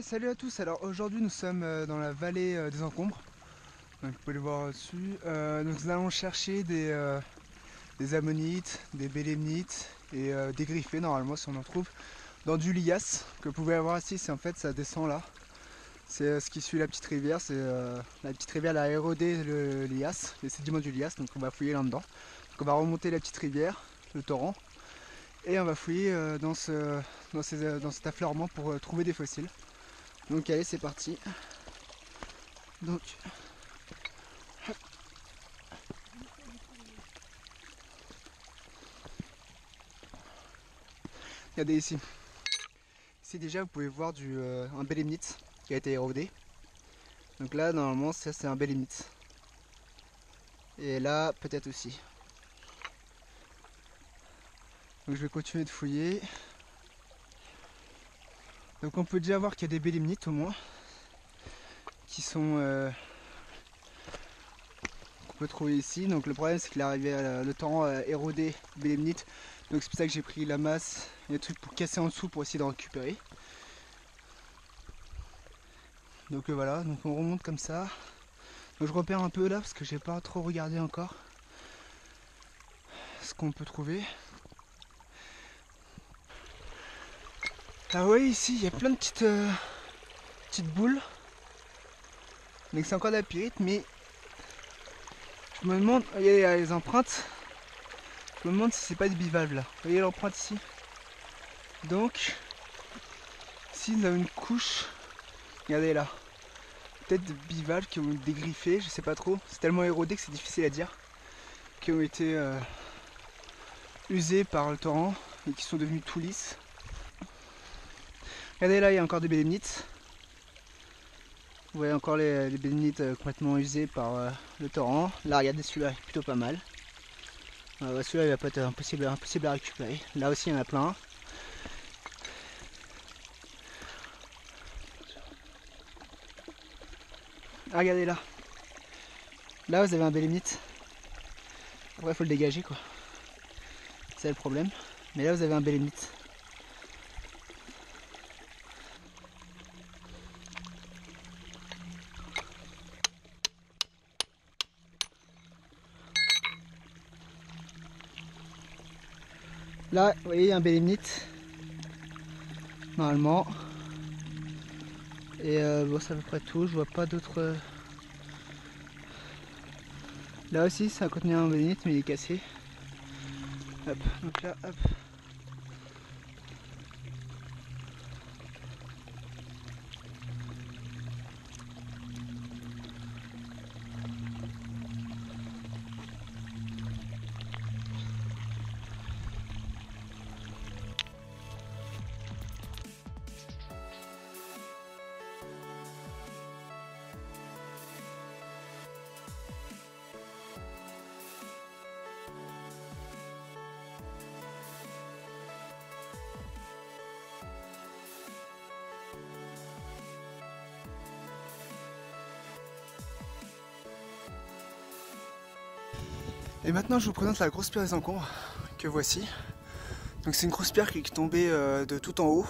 Salut à tous, alors aujourd'hui nous sommes dans la vallée des Encombres, donc vous pouvez le voir au-dessus. Nous allons chercher des ammonites, des bélémnites et des griffés normalement si on en trouve, dans du lias que vous pouvez avoir ici, c'est en fait ça descend là. C'est ce qui suit la petite rivière, c'est la petite rivière elle a érodé le lias, les sédiments du lias, donc on va fouiller là-dedans. Donc on va remonter la petite rivière, le torrent, et on va fouiller dans cet affleurement pour trouver des fossiles. Donc allez c'est parti. Donc regardez ici. Ici déjà vous pouvez voir un bélémnite qui a été érodé. Donc là normalement ça c'est un bélémnite. Et là peut-être aussi. Donc je vais continuer de fouiller. Donc on peut déjà voir qu'il y a des bélémnites au moins. Qui sont qu'on peut trouver ici. Donc le problème c'est que le temps érodé bélémnite. Donc c'est pour ça que j'ai pris la masse et des trucs pour casser en dessous pour essayer de récupérer. Donc voilà, donc on remonte comme ça. Donc je repère un peu là parce que j'ai pas trop regardé encore ce qu'on peut trouver. Ah oui, ici il y a plein de petites boules. Donc c'est encore de la pyrite, mais je me demande, il y a les empreintes. Je me demande si c'est pas des bivalves là. Vous voyez l'empreinte ici. Donc, s'il y a une couche, regardez là. Peut-être des bivalves qui ont été dégriffés, je sais pas trop. C'est tellement érodé que c'est difficile à dire. Qui ont été usés par le torrent et qui sont devenus tout lisses. Regardez là, il y a encore des bélémnites. Vous voyez encore les bélémnites complètement usés par le torrent. Là, regardez celui-là, est plutôt pas mal. Celui-là, il va pas être impossible à récupérer. Là aussi, il y en a plein. Ah, regardez là. Là, vous avez un bélémnite. Après, il faut le dégager, quoi. C'est le problème. Mais là, vous avez un bélémnite. Là, vous voyez, il y a un bélémnite. Normalement. Et bon, c'est à peu près tout. Je vois pas d'autres. Là aussi, ça contenait un bélémnite, mais il est cassé. Hop, donc là, hop. Et maintenant, je vous présente la grosse pierre des Encombres que voici. Donc, c'est une grosse pierre qui est tombée de tout en haut.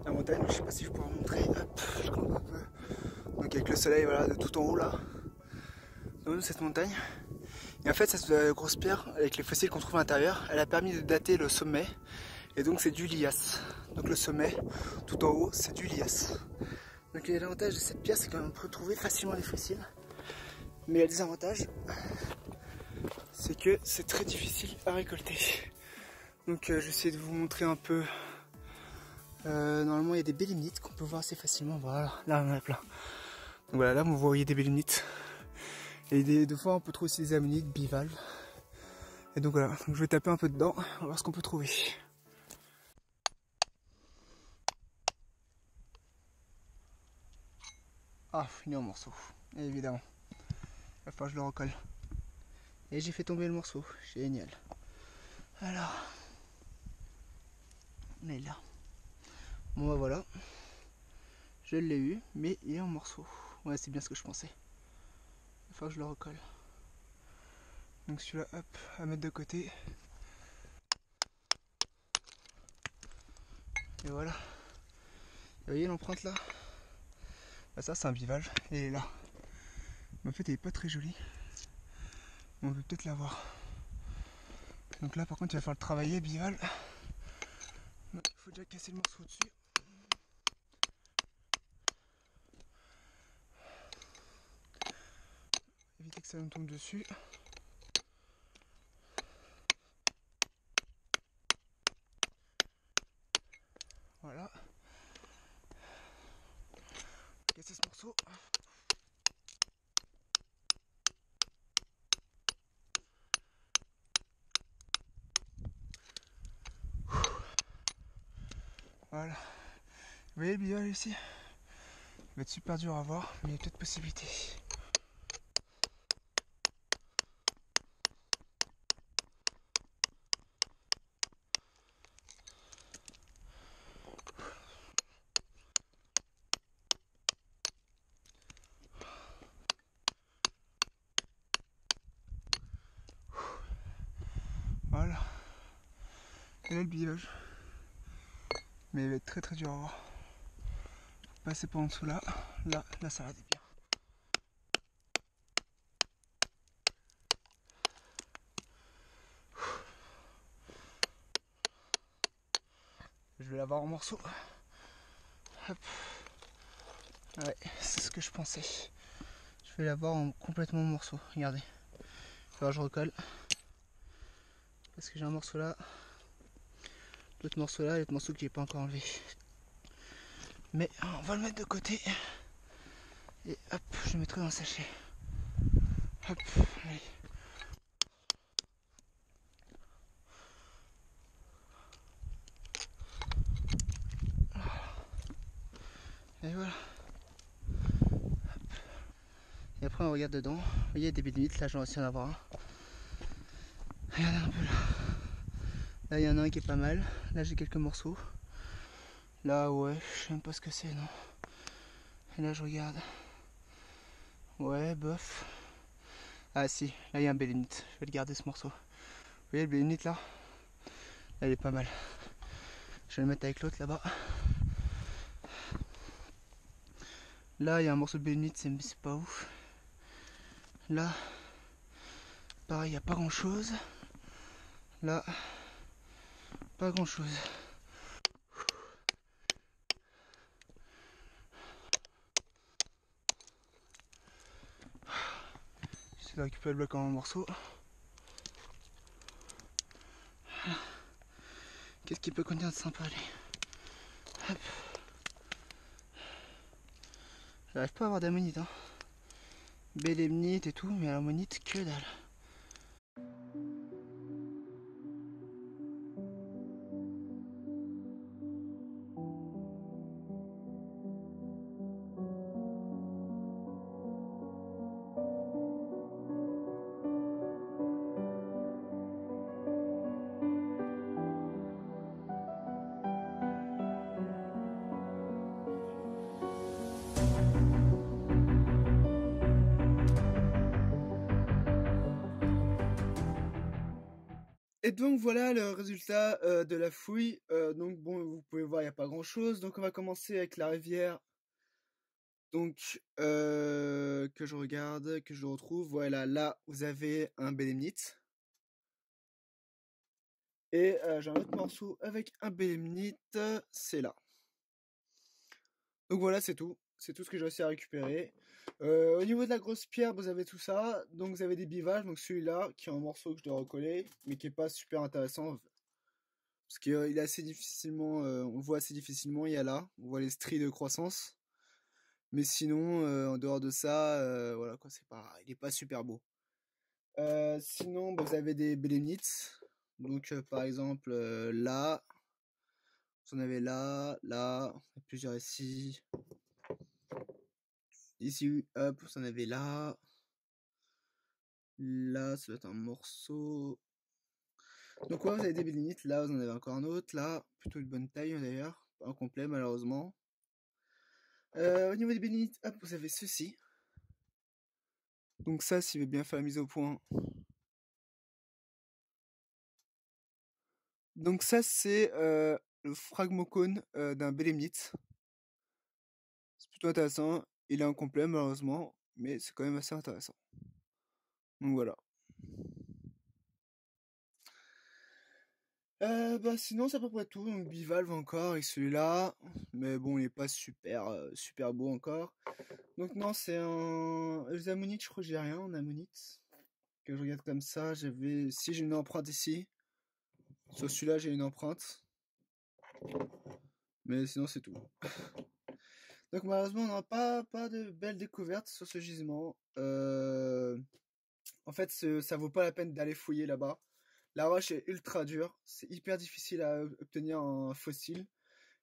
La montagne, je sais pas si je pourrais vous montrer. Hop, je grimpe un peu. Donc, avec le soleil, voilà, de tout en haut là. Dans de cette montagne. Et en fait, cette grosse pierre, avec les fossiles qu'on trouve à l'intérieur, elle a permis de dater le sommet. Et donc, c'est du lias. Donc, le sommet, tout en haut, c'est du lias. Donc, l'avantage de cette pierre, c'est qu'on peut trouver facilement les fossiles. Mais il y a des avantages, c'est que c'est très difficile à récolter. Donc je vais essayer de vous montrer un peu. Normalement il y a des bélémnites qu'on peut voir assez facilement. Voilà, là on en a plein. Donc voilà, là vous voyez des bélémnites. Et des fois on peut trouver aussi des ammonites, bivalves. Et donc voilà, donc, je vais taper un peu dedans, on va voir ce qu'on peut trouver. Ah, fini en morceaux, évidemment. Il va falloir que je le recolle. Et j'ai fait tomber le morceau, génial. Alors, on est là. Bon bah voilà, je l'ai eu, mais il est en morceaux. Ouais, c'est bien ce que je pensais. Il faut que je le recolle. Donc celui-là, hop, à mettre de côté. Et voilà. Vous voyez l'empreinte là? Bah, ça c'est un bivalve, elle est là. Mais en fait elle est pas très jolie. On peut peut-être la voir. Donc là par contre il va falloir le travailler, bivalve. Il faut déjà casser le morceau dessus. Éviter que ça nous tombe dessus. Voilà. Casser ce morceau. Voilà. Vous voyez le bivalve ici? Il va être super dur à voir, mais il y a peut-être possibilité. Voilà. Et là le bivalve. Mais il va être très très dur à voir. Passer par en dessous là. Là ça va être bien. Je vais l'avoir en morceaux. Hop. Ouais, c'est ce que je pensais. Je vais l'avoir complètement en morceaux. Regardez. Alors je recolle. Parce que j'ai un morceau là. L'autre morceau là et l'autre morceau que j'ai pas encore enlevé. Mais on va le mettre de côté. Et hop, je le mettrai dans le sachet. Hop, allez. Et voilà. Hop. Et après on regarde dedans. Vous voyez, il y a des bénéfices. Là j'en réussi à en avoir un. Regardez un peu là. Là il y en a un qui est pas mal. Là j'ai quelques morceaux. Là ouais, je sais même pas ce que c'est non. Et là je regarde. Ouais, bof. Ah si, là il y a un bélénite. Je vais le garder ce morceau. Vous voyez le bélénite là? Là il est pas mal. Je vais le mettre avec l'autre là-bas. Là il y a un morceau de bélénite, c'est pas ouf. Là, pareil, il n'y a pas grand chose. Là, pas grand chose. J'essaie de récupérer le bloc en morceaux. Qu'est-ce qu'il peut contenir de sympa, allez. Hop. J'arrive pas à avoir d'ammonite, hein. Bélénite et tout, mais l'ammonite, que dalle. Et donc voilà le résultat de la fouille. Donc bon, vous pouvez voir, il n'y a pas grand chose. Donc on va commencer avec la rivière. Donc que je regarde, que je retrouve. Voilà, là vous avez un bélénite. Et j'ai un autre morceau avec un bélénite, c'est là. Donc voilà, c'est tout. C'est tout ce que j'ai réussi à récupérer. Au niveau de la grosse pierre, vous avez tout ça. Donc vous avez des bivalves. Donc celui-là, qui est un morceau que je dois recoller, mais qui est pas super intéressant. Parce qu'il est assez difficilement, on le voit assez difficilement, il y a là. On voit les stries de croissance. Mais sinon, en dehors de ça, voilà quoi, il est pas super beau. Sinon, vous avez des bélénites. Donc par exemple, là. Vous en avez là, plusieurs ici. Ici, hop, vous en avez là. Là, ça doit être un morceau. Donc ouais, vous avez des bélénites. Là, vous en avez encore un autre. Là, plutôt une bonne taille d'ailleurs. Pas un complet malheureusement. Au niveau des bénénites, hop, vous avez ceci. Donc ça, s'il veut bien faire la mise au point. Donc ça, c'est le phragmocone d'un bélénite. plutôt intéressant. Il est incomplet malheureusement, mais c'est quand même assez intéressant. Donc voilà. Bah sinon c'est à peu près tout. Donc bivalve encore et celui-là, mais bon il est pas super beau encore. Donc non c'est les ammonites, je crois que j'ai rien en ammonite. Que je regarde comme ça, si j'ai une empreinte ici. Sur celui-là j'ai une empreinte. Mais sinon c'est tout. Donc malheureusement on n'a pas de belles découvertes sur ce gisement. En fait ça vaut pas la peine d'aller fouiller là-bas. La roche est ultra dure, c'est hyper difficile à obtenir un fossile.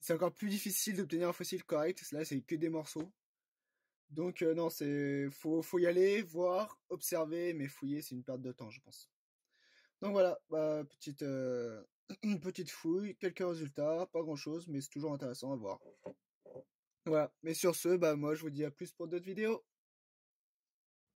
C'est encore plus difficile d'obtenir un fossile correct, là c'est que des morceaux. Donc non, faut y aller, voir, observer, mais fouiller c'est une perte de temps je pense. Donc voilà, bah, une petite fouille, quelques résultats, pas grand chose, mais c'est toujours intéressant à voir. Voilà, mais sur ce, bah moi je vous dis à plus pour d'autres vidéos.